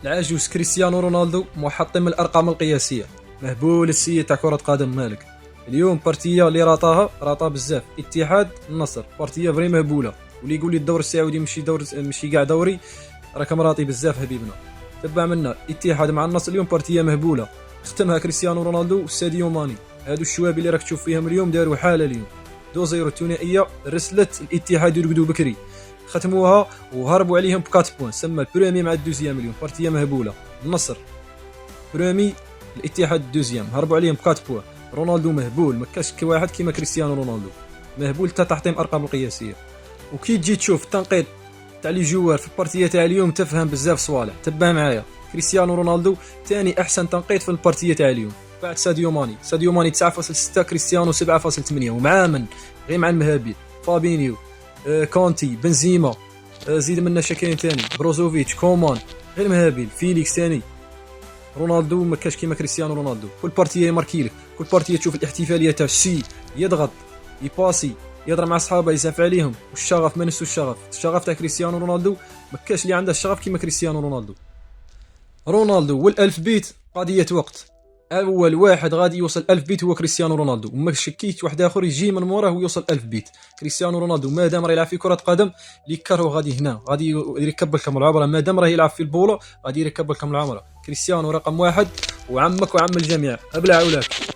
العجوز كريستيانو رونالدو محطم الارقام القياسيه، مهبول السيد تاع كره قدم مالك. اليوم بارتيه اللي راطا بزاف، اتحاد النصر بارتيه فري مهبوله. واللي يقول لي الدور السعودي مشي كاع دوري راك مراطي بزاف حبيبنا. تبع منا اتحاد مع النصر اليوم بارتيه مهبوله، ختمها كريستيانو رونالدو وساديو ماني. هادو الشواب اللي راك تشوف فيهم اليوم داروا حاله اليوم. 2-0 الثنائيه رسلت الاتحاد يرقدوا بكري، ختموها وهربوا عليهم ب 4 بوان. سما البرومي مع الدوزيام اليوم بارتيه مهبوله. النصر برومي، الاتحاد الدوزيام، هربوا عليهم ب 4 بوان. رونالدو مهبول، ما كاش واحد كيما كريستيانو رونالدو، مهبول حتى تحطيم ارقام القياسيه. وكي تجي تشوف التنقيط تاع لي جوار في البارتيه تاع اليوم تفهم بزاف صوالح. تبع معايا كريستيانو رونالدو ثاني احسن تنقيط في البارتيه تاع اليوم بعد ساديو ماني 9.6، كريستيانو 7.8. ومع من غير مع المهابيل فابينيو، كونتي، بنزيما، زيد منا شكاين ثاني، بروزوفيتش، كومان، غير مهابيل، فيليكس ثاني. رونالدو ما كاش كيما كريستيانو رونالدو، كل بارتيه يماركي لك، كل بارتيه تشوف الاحتفاليه تاع الشي، يضغط، يباسي، يضرب مع اصحابه، يسعف عليهم. والشغف ما نسوا الشغف تاع كريستيانو رونالدو، ما كاش اللي عنده الشغف كيما كريستيانو رونالدو والالف بيت قضيه وقت. اول واحد غادي يوصل 1000 بيت هو كريستيانو رونالدو، وما شكيت واحد اخر يجي من موراه ويوصل 1000 بيت. كريستيانو رونالدو مادام راه يلعب في كره قدم اللي كرهو غادي هنا، غادي يركب لكم العمره. مادام راه يلعب في البولو غادي يركب لكم العمره. كريستيانو رقم واحد، وعمك وعم الجميع ابلع ولاك.